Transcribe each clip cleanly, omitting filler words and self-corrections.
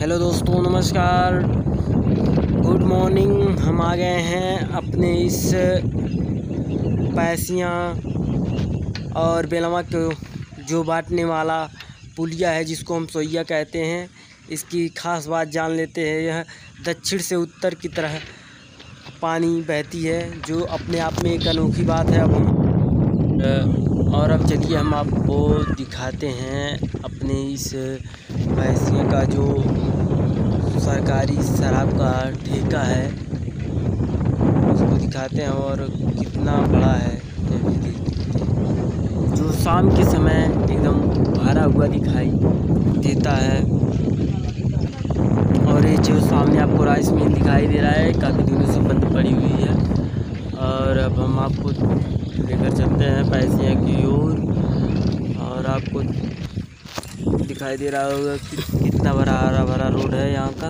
Hello दोस्तों, नमस्कार, good morning. हम आ गए हैं अपने इस पैसियाँ और बेलवा को जो बांटने वाला पुलिया है, जिसको हम सोइया कहते हैं। इसकी ख़ास बात जान लेते हैं। यह दक्षिण से उत्तर की तरह पानी बहती है, जो अपने आप में एक अनोखी बात है। अब चलिए हम आपको दिखाते हैं अपने इस पैसिया का जो सरकारी शराब का ठेका है, उसको दिखाते हैं। और कितना बड़ा है ये भी देखिए, जो शाम के समय एकदम भरा हुआ दिखाई देता है। और ये जो सामने आपको राइस मिल दिखाई दे रहा है, काफ़ी दिनों से बंद पड़ी हुई है। और अब हम आपको लेकर चलते हैं पैसिया की ओर। और आपको दिखाई दे रहा होगा कि कितना बड़ा हरा भरा रोड है यहाँ का।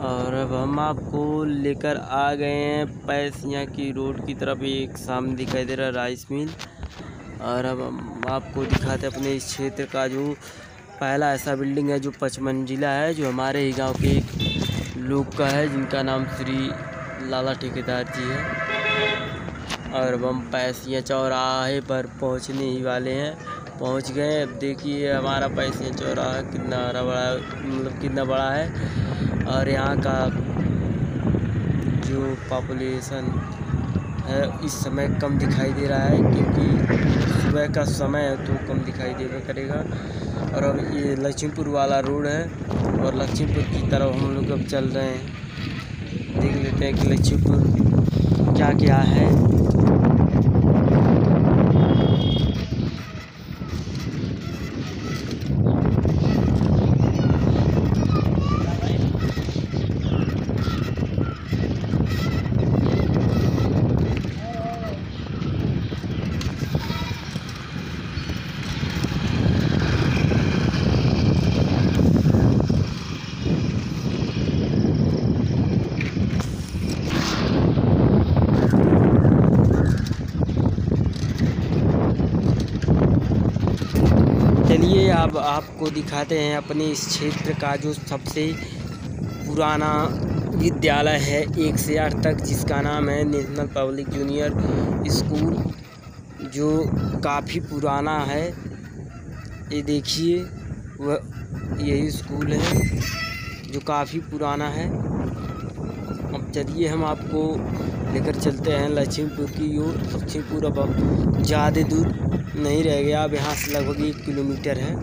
और अब हम आपको लेकर आ गए हैं पैसिया की रोड की तरफ। एक सामने दिखाई दे रहा है राइस मिल। और अब हम आपको दिखाते हैं अपने इस क्षेत्र का जो पहला ऐसा बिल्डिंग है जो 5 मंजिला है, जो हमारे ही गांव के एक लोग का है, जिनका नाम श्री लाला ठेकेदार जी है। और अब हम पैसिया चौराहे पर पहुंचने ही वाले हैं, पहुंच गए। अब देखिए हमारा पैसिया चौराहा कितना हरा बड़ा, मतलब कितना बड़ा है। और यहाँ का जो पॉपुलेशन है इस समय कम दिखाई दे रहा है, क्योंकि सुबह का समय है तो कम दिखाई देगा करेगा। और अब ये लक्ष्मीपुर वाला रोड है, और लक्ष्मीपुर की तरफ हम लोग अब चल रहे हैं। देख लेते हैं कि लक्ष्मीपुर क्या क्या है। चलिए अब आपको दिखाते हैं अपने इस क्षेत्र का जो सबसे पुराना विद्यालय है 1 से 8 तक, जिसका नाम है नेशनल पब्लिक जूनियर स्कूल, जो काफ़ी पुराना है। ये देखिए वह यही स्कूल है जो काफ़ी पुराना है। अब चलिए हम आपको लेकर चलते हैं लक्ष्मीपुर की ओर। लक्ष्मीपुर अब ज़्यादा दूर नहीं रह गया, अब यहाँ से लगभग 1 किलोमीटर है।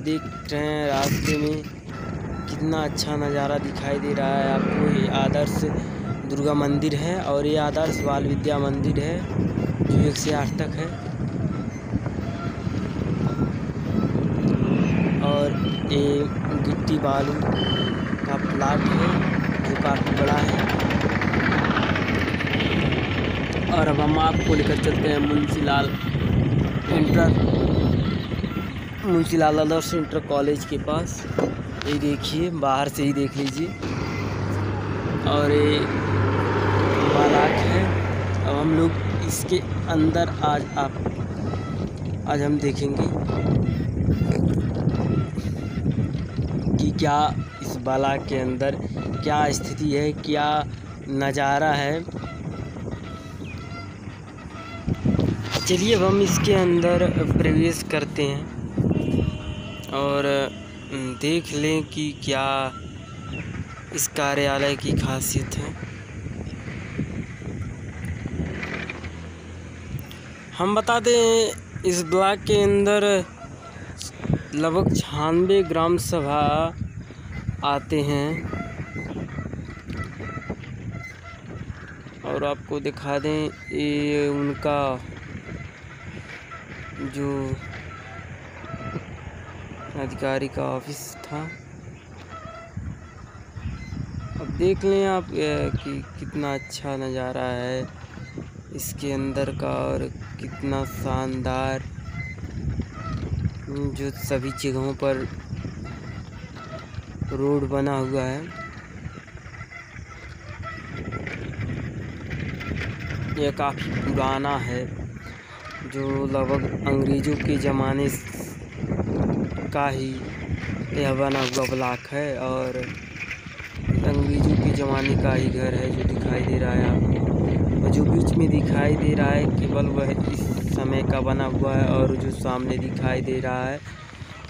देख रहे हैं रास्ते में कितना अच्छा नज़ारा दिखाई दे रहा है आपको। ये आदर्श दुर्गा मंदिर है, और ये आदर्श बाल विद्या मंदिर है जो 1 से 8 तक है। और ये गिट्टी बालू का प्लाट है जो काफ़ी बड़ा है। और अब हम आपको लेकर चलते हैं मुंशीलाल आदर्श इंटर कॉलेज के पास। ये देखिए, बाहर से ही देख लीजिए। और ये बारात है। अब हम लोग इसके अंदर आज हम देखेंगे कि क्या इस बालाक के अंदर क्या स्थिति है, क्या नज़ारा है। चलिए अब हम इसके अंदर प्रवेश करते हैं और देख लें कि क्या इस कार्यालय की खासियत है। हम बता दें, इस ब्लॉक के अंदर लगभग 96 ग्राम सभा आते हैं। और आपको दिखा दें, ये उनका जो अधिकारी का ऑफिस था। अब देख लें आप कि कितना अच्छा नज़ारा है इसके अंदर का, और कितना शानदार जो सभी जगहों पर रोड बना हुआ है। यह काफ़ी पुराना है, जो लगभग अंग्रेज़ों के ज़माने का ही यह बना हुआ ब्लॉक है और अंग्रेजों के ज़माने का ही घर है जो दिखाई दे रहा है आपको। और जो बीच में दिखाई दे रहा है केवल वह इस समय का बना हुआ है और जो सामने दिखाई दे रहा है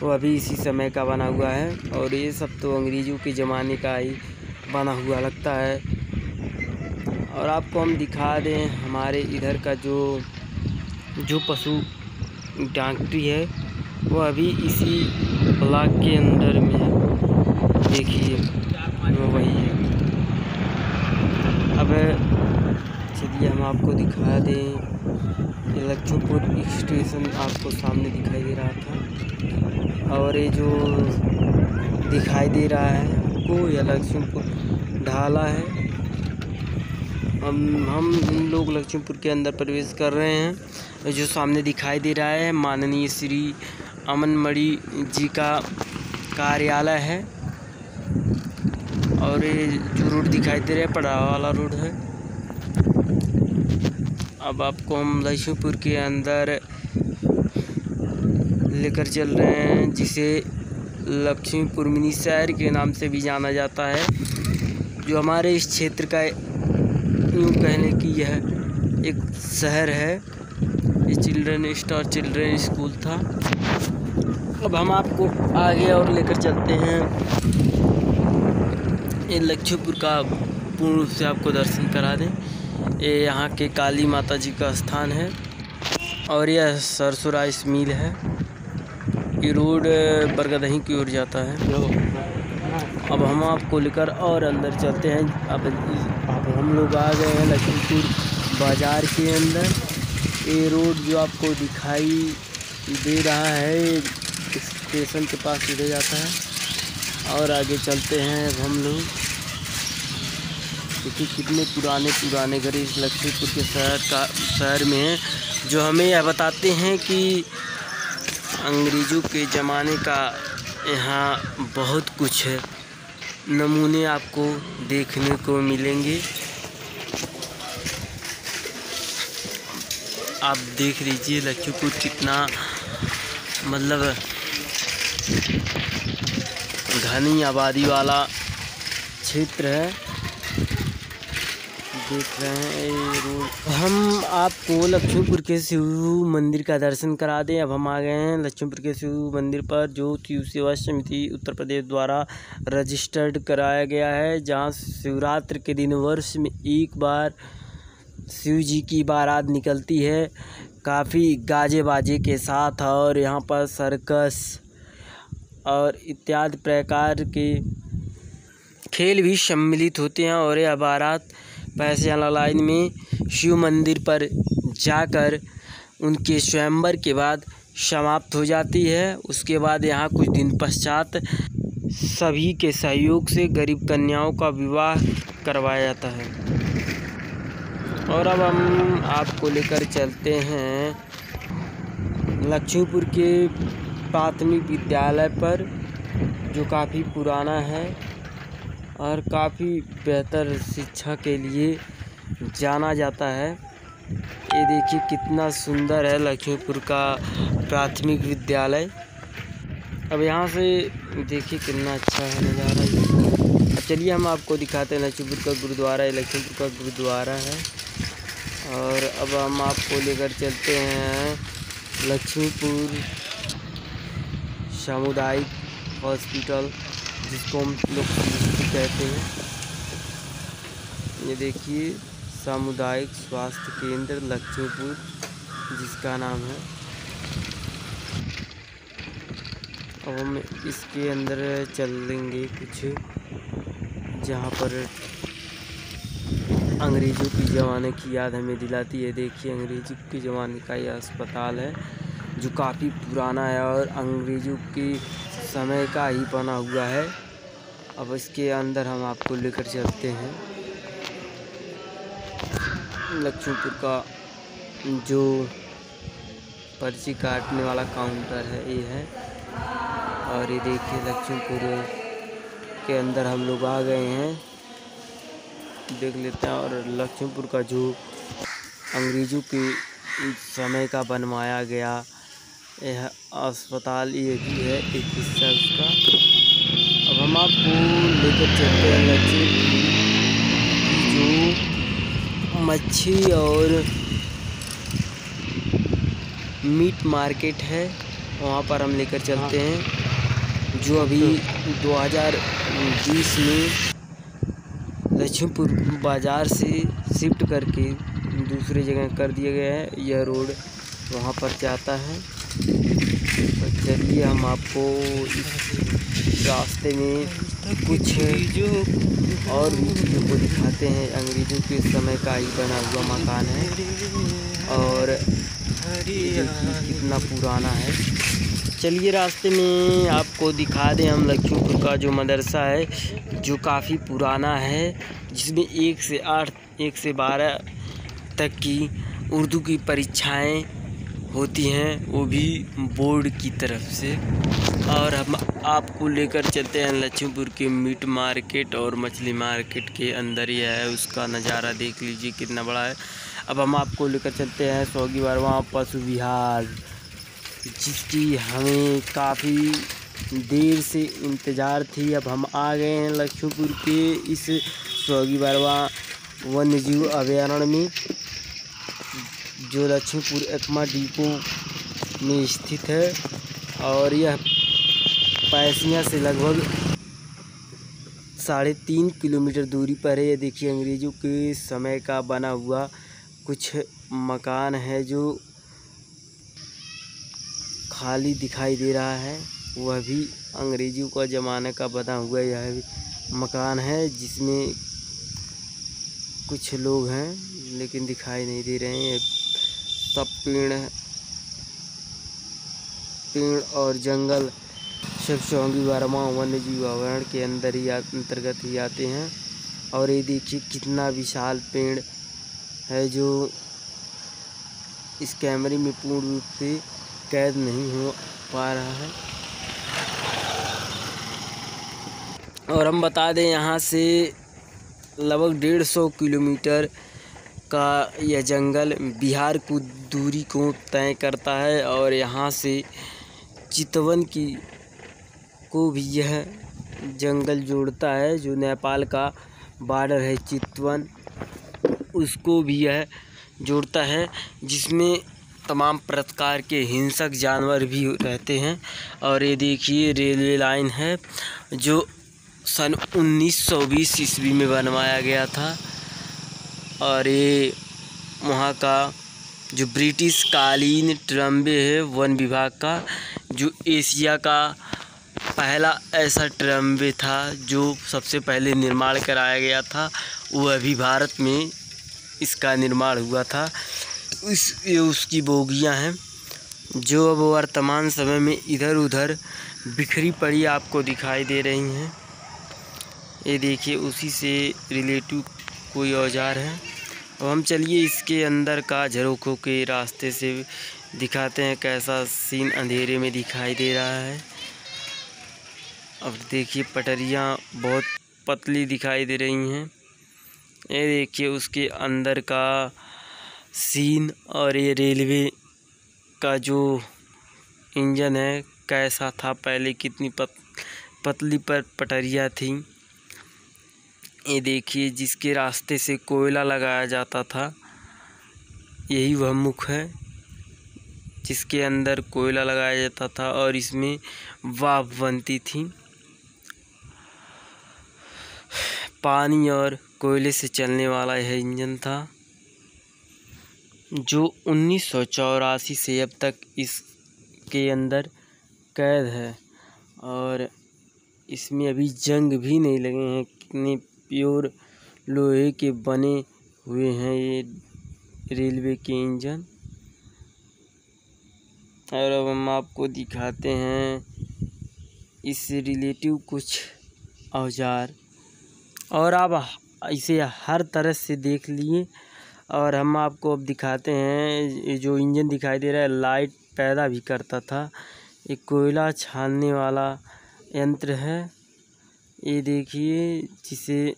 वो अभी इसी समय का बना हुआ है। और ये सब तो अंग्रेज़ों के ज़माने का ही बना हुआ लगता है। और आपको हम दिखा दें हमारे इधर का जो पशु डॉक्टरी है वो अभी इसी ब्लॉक के अंदर में है। देखिए वो वही है। अब चलिए हम आपको दिखा दें, ये लक्ष्मीपुर स्टेशन आपको सामने दिखाई दे रहा था और ये जो दिखाई दे रहा है आपको यह लक्ष्मीपुर ढाला है। हम लोग लक्ष्मीपुर के अंदर प्रवेश कर रहे हैं। जो सामने दिखाई दे रहा है माननीय श्री अमन मणि जी का कार्यालय है। और ये जो रोड दिखाई दे रहा है पड़ाव वाला रोड है। अब आपको हम लक्ष्मीपुर के अंदर लेकर चल रहे हैं, जिसे लक्ष्मीपुर मिनी शहर के नाम से भी जाना जाता है। जो हमारे इस क्षेत्र का यूँ कहने की यह एक शहर है। ये चिल्ड्रन स्कूल था। अब हम आपको आगे और लेकर चलते हैं। ये लक्ष्मीपुर का पूर्ण रूप से आपको दर्शन करा दें। ये यहाँ के काली माता जी का स्थान है और यह सरसों राइस मिल है। ये रोड बरगदही की ओर जाता है। अब हम आपको लेकर और अंदर चलते हैं। अब हम लोग आ गए हैं लक्ष्मीपुर बाज़ार के अंदर। ये रोड जो आपको दिखाई दे रहा है स्टेशन के पास सीधे जाता है और आगे चलते हैं। अब हम लोग देखिए कितने पुराने घर इस लक्ष्मीपुर के शहर में हैं, जो हमें यह बताते हैं कि अंग्रेज़ों के ज़माने का यहाँ बहुत कुछ नमूने आपको देखने को मिलेंगे। आप देख लीजिए लक्ष्मीपुर कितना मतलब घनी आबादी वाला क्षेत्र है। देख रहे हैं ये रोड। हम आपको लक्ष्मीपुर के शिव मंदिर का दर्शन करा दें। अब हम आ गए हैं लक्ष्मीपुर के शिव मंदिर पर, जो शिव सेवा समिति उत्तर प्रदेश द्वारा रजिस्टर्ड कराया गया है, जहां शिवरात्रि के दिन वर्ष में एक बार शिव जी की बारात निकलती है काफ़ी गाजे बाजे के साथ। और यहाँ पर सर्कस और इत्यादि प्रकार के खेल भी सम्मिलित होते हैं। और यह बारात पैसे वाला लाइन में शिव मंदिर पर जाकर उनके स्वयंवर के बाद समाप्त हो जाती है। उसके बाद यहाँ कुछ दिन पश्चात सभी के सहयोग से गरीब कन्याओं का विवाह करवाया जाता है। और अब हम आपको लेकर चलते हैं लक्ष्मीपुर के प्राथमिक विद्यालय पर, जो काफ़ी पुराना है और काफ़ी बेहतर शिक्षा के लिए जाना जाता है। ये देखिए कितना सुंदर है लक्ष्मीपुर का प्राथमिक विद्यालय। अब यहाँ से देखिए कितना अच्छा है नज़ारा। अब चलिए हम आपको दिखाते हैं लक्ष्मीपुर का गुरुद्वारा। ये लक्ष्मीपुर का गुरुद्वारा है। और अब हम आपको लेकर चलते हैं लक्ष्मीपुर सामुदायिक हॉस्पिटल, जिसको हम लोग कहते हैं। ये देखिए सामुदायिक स्वास्थ्य केंद्र लक्ष्मीपुर जिसका नाम है। अब हम इसके अंदर चलेंगे कुछ, जहाँ पर अंग्रेज़ों के ज़माने की याद हमें दिलाती है। देखिए अंग्रेज़ों के ज़माने का यह अस्पताल है, जो काफ़ी पुराना है और अंग्रेज़ों के समय का ही बना हुआ है। अब इसके अंदर हम आपको लेकर चलते हैं। लक्ष्मीपुर का जो पर्ची काटने वाला काउंटर है ये है। और ये देखिए लक्ष्मीपुर के अंदर हम लोग आ गए हैं, देख लेते हैं। और लक्ष्मीपुर का जो अंग्रेज़ों के समय का बनवाया गया यह अस्पताल ये भी है एक हिस्सा उसका। अब हम आपको लेकर चलते हैं लक्ष्मीपुर जो मच्छी और मीट मार्केट है, वहाँ पर हम लेकर चलते हैं, जो अभी 2020 में लक्ष्मीपुर बाज़ार से शिफ्ट करके दूसरी जगह कर दिया गया है। यह रोड वहाँ पर जाता है। तो चलिए हम आपको इस रास्ते में कुछ और भी चीज़ों को दिखाते हैं। अंग्रेज़ों के समय का ही बना हुआ मकान है और कितना पुराना है। चलिए रास्ते में आपको दिखा दें हम लक्ष्मीपुर का जो मदरसा है, जो काफ़ी पुराना है, जिसमें 1 से 8 1 से 12 तक की उर्दू की परीक्षाएं होती हैं, वो भी बोर्ड की तरफ से। और हम आपको लेकर चलते हैं लक्ष्मीपुर के मीट मार्केट और मछली मार्केट के अंदर ही है। उसका नज़ारा देख लीजिए कितना बड़ा है। अब हम आपको लेकर चलते हैं सोगी वहाँ पशु विहार, जिसकी हमें काफ़ी देर से इंतज़ार थी। अब हम आ गए हैं लक्ष्मीपुर के इस सोगी बरवा वन्यजीव अभयारण्य में, जो लक्ष्मीपुर एकमा डिपो में स्थित है। और यह पैसिया से लगभग 3.5 किलोमीटर दूरी पर है। ये देखिए अंग्रेज़ों के समय का बना हुआ कुछ मकान है जो खाली दिखाई दे रहा है। वह भी अंग्रेज़ों का ज़माने का बना हुआ यह मकान है, जिसमें कुछ लोग हैं लेकिन दिखाई नहीं दे रहे हैं। सब पेड़ और जंगल सब सोगी वर्मा वन्यजीव अभयारण्य के अंदर ही अंतर्गत ही आते हैं। और ये देखिए कितना विशाल पेड़ है, जो इस कैमरे में पूर्ण रूप से कैद नहीं हो पा रहा है। और हम बता दें यहाँ से लगभग 150 किलोमीटर का यह जंगल बिहार को दूरी को तय करता है। और यहाँ से चितवन को भी यह जंगल जोड़ता है, जो नेपाल का बॉर्डर है चितवन, उसको भी यह जोड़ता है, जिसमें तमाम प्रकार के हिंसक जानवर भी रहते हैं। और ये देखिए रेलवे लाइन है, जो सन 1920 ईस्वी में बनवाया गया था। और ये वहाँ का जो ब्रिटिश कालीन ट्रम्बे है वन विभाग का, जो एशिया का पहला ऐसा ट्रम्बे था जो सबसे पहले निर्माण कराया गया था, वह अभी भारत में इसका निर्माण हुआ था। ये उसकी बोगियां हैं, जो अब वर्तमान समय में इधर उधर बिखरी पड़ी आपको दिखाई दे रही हैं। ये देखिए उसी से रिलेटिव कोई औजार है। अब हम चलिए इसके अंदर का झरोखों के रास्ते से दिखाते हैं कैसा सीन अंधेरे में दिखाई दे रहा है। अब देखिए पटरियाँ बहुत पतली दिखाई दे रही हैं। ये देखिए उसके अंदर का सीन, और ये रेलवे का जो इंजन है कैसा था पहले, कितनी पतली पर पटरियाँ थी। ये देखिए जिसके रास्ते से कोयला लगाया जाता था, यही वह मुख है जिसके अंदर कोयला लगाया जाता था और इसमें वाफ बनती थी। पानी और कोयले से चलने वाला यह इंजन था, जो 1984 से अब तक इसके अंदर कैद है। और इसमें अभी जंग भी नहीं लगे हैं, कितने प्योर लोहे के बने हुए हैं ये रेलवे के इंजन। और अब हम आपको दिखाते हैं इससे रिलेटिव कुछ औजार, और आप इसे हर तरह से देख लिए। और हम आपको अब दिखाते हैं ये जो इंजन दिखाई दे रहा है, लाइट पैदा भी करता था। एक कोयला छानने वाला यंत्र है, ये देखिए, जिसे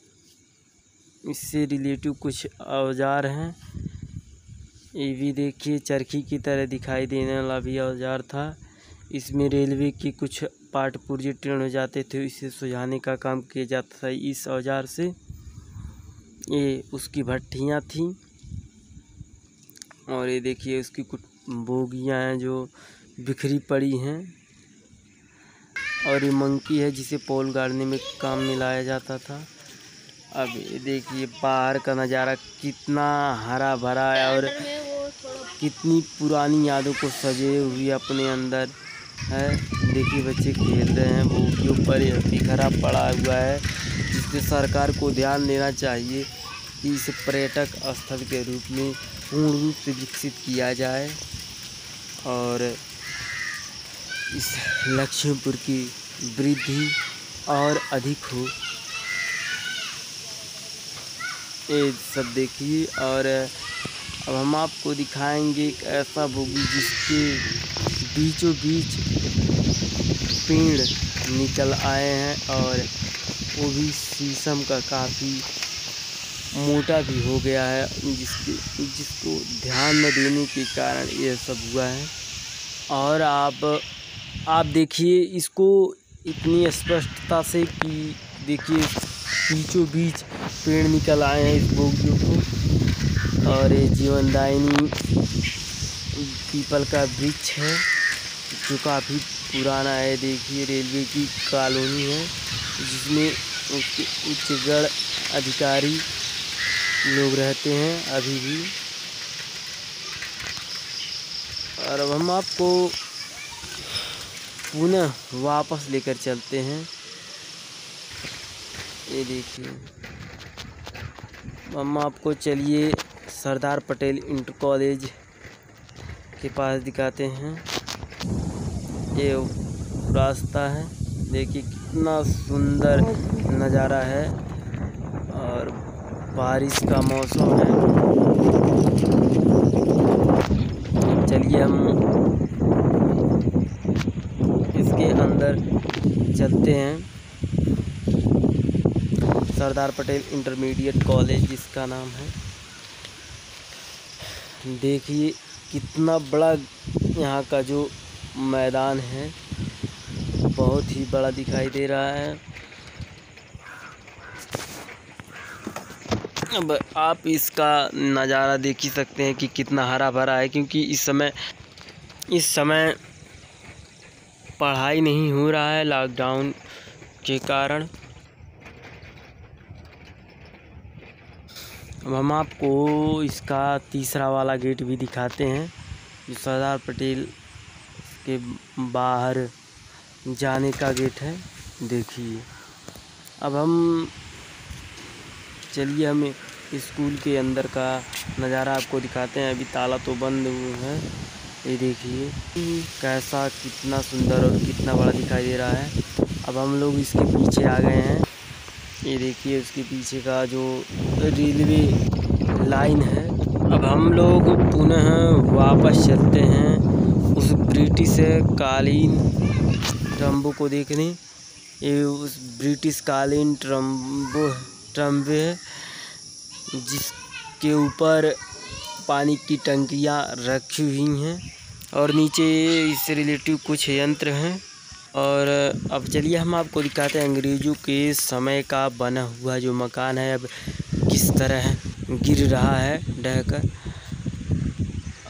इससे रिलेटिव कुछ औजार हैं। ये भी देखिए चरखी की तरह दिखाई देने वाला भी औजार था। इसमें रेलवे के कुछ पार्ट पुर्जे टेढ़ हो जाते थे, इसे सुलझाने का काम किया जाता था इस औजार से। ये उसकी भट्ठियाँ थीं और ये देखिए उसकी कुछ बोगियाँ हैं जो बिखरी पड़ी हैं। और ये मंकी है जिसे पोल गाड़ने में काम में लाया जाता था। अब ये देखिए बाहर का नज़ारा कितना हरा भरा है और कितनी पुरानी यादों को सजे हुए अपने अंदर है। देखिए बच्चे खेल रहे हैं, वो के ऊपर बिखरा पड़ा हुआ है, जिसपे सरकार को ध्यान देना चाहिए कि इसे पर्यटक स्थल के रूप में पूर्ण रूप से विकसित किया जाए और इस लक्ष्मीपुर की वृद्धि और अधिक हो। ये सब देखिए। और अब हम आपको दिखाएंगे एक ऐसा बोगी जिसके बीचों बीच पेड़ निकल आए हैं और वो भी शीशम का काफ़ी मोटा भी हो गया है, जिसको ध्यान न देने के कारण ये सब हुआ है। और आप देखिए इसको इतनी स्पष्टता से कि देखिए बीचों बीच पेड़ निकल आए हैं इस बोगियों को। और ये जीवनदायिनी पीपल का वृक्ष है जो काफ़ी पुराना है। देखिए रेलवे की कॉलोनी है जिसमें उसके उच्चगढ़ अधिकारी लोग रहते हैं अभी भी। और अब हम आपको पुनः वापस लेकर चलते हैं। ये देखिए हम आपको चलिए सरदार पटेल इंटर कॉलेज के पास दिखाते हैं। ये रास्ता है, देखिए कितना सुंदर नज़ारा है और बारिश का मौसम है। चलिए हम इसके अंदर चलते हैं। सरदार पटेल इंटरमीडिएट कॉलेज जिसका नाम है। देखिए कितना बड़ा यहाँ का जो मैदान है, बहुत ही बड़ा दिखाई दे रहा है। अब आप इसका नज़ारा देख ही सकते हैं कि कितना हरा भरा है, क्योंकि इस समय पढ़ाई नहीं हो रहा है लॉकडाउन के कारण। अब हम आपको इसका तीसरा वाला गेट भी दिखाते हैं जो सरदार पटेल के बाहर जाने का गेट है। देखिए अब हम चलिए हम स्कूल के अंदर का नज़ारा आपको दिखाते हैं। अभी ताला तो बंद हुआ है। ये देखिए कैसा कितना सुंदर और कितना बड़ा दिखाई दे रहा है। अब हम लोग इसके पीछे आ गए हैं। ये देखिए उसके पीछे का जो रेलवे लाइन है। अब हम लोग पुनः वापस चलते हैं उस ब्रिटिश कालीन ट्रम्बो को देखने। ये उस ब्रिटिश कालीन ट्रम्बे है जिसके ऊपर पानी की टंकियाँ रखी हुई हैं और नीचे इससे रिलेटिव कुछ यंत्र हैं। और अब चलिए हम आपको दिखाते हैं अंग्रेज़ों के समय का बना हुआ जो मकान है अब किस तरह गिर रहा है ढहकर।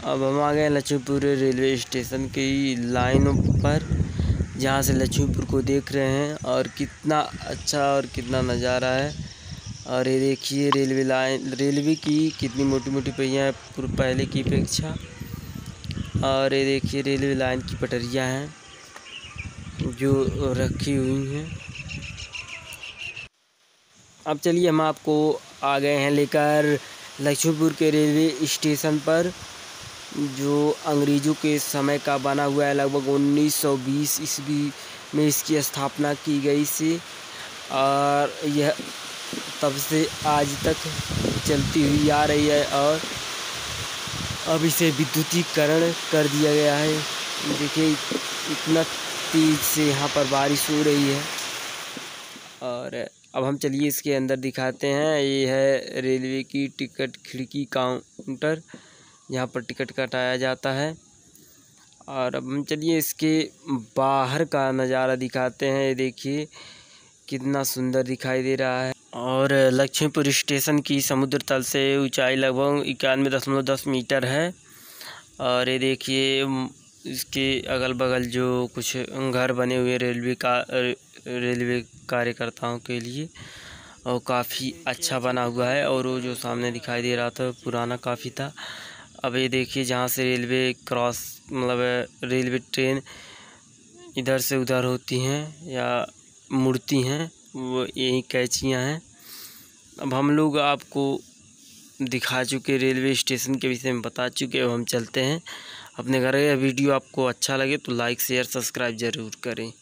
अब हम आ गए लक्ष्मीपुर रेलवे स्टेशन की लाइनों पर, जहाँ से लक्ष्मीपुर को देख रहे हैं और कितना अच्छा और कितना नज़ारा है। और ये देखिए रेलवे की कितनी मोटी मोटी पहियाँ हैं पहले की अपेक्षा। और ये देखिए रेलवे लाइन की पटरियाँ हैं जो रखी हुई हैं। अब चलिए हम आपको आ गए हैं लेकर लक्ष्मीपुर के रेलवे स्टेशन पर, जो अंग्रेज़ों के समय का बना हुआ है। लगभग 1920 ईस्वी में इसकी स्थापना की गई थी और यह तब से आज तक चलती हुई आ रही है और अब इसे विद्युतीकरण कर दिया गया है। देखिए इतना तेज़ से यहाँ पर बारिश हो रही है। और अब हम चलिए इसके अंदर दिखाते हैं। ये है रेलवे की टिकट खिड़की काउंटर यहाँ पर टिकट कटाया जाता है। और अब हम चलिए इसके बाहर का नज़ारा दिखाते हैं। ये देखिए कितना सुंदर दिखाई दे रहा है। और लक्ष्मीपुर स्टेशन की समुद्र तल से ऊंचाई लगभग 91.10 मीटर है। और ये देखिए इसके अगल बगल जो कुछ घर बने हुए रेलवे कार्यकर्ताओं के लिए, और काफ़ी अच्छा बना हुआ है। और वो जो सामने दिखाई दे रहा था पुराना काफ़ी था। अब ये देखिए जहाँ से रेलवे रेलवे ट्रेन इधर से उधर होती हैं या मुड़ती हैं, वो यही कैंचियाँ हैं। अब हम लोग आपको दिखा चुके, रेलवे स्टेशन के विषय में बता चुके। अब हम चलते हैं अपने घर। वीडियो आपको अच्छा लगे तो लाइक शेयर सब्सक्राइब ज़रूर करें।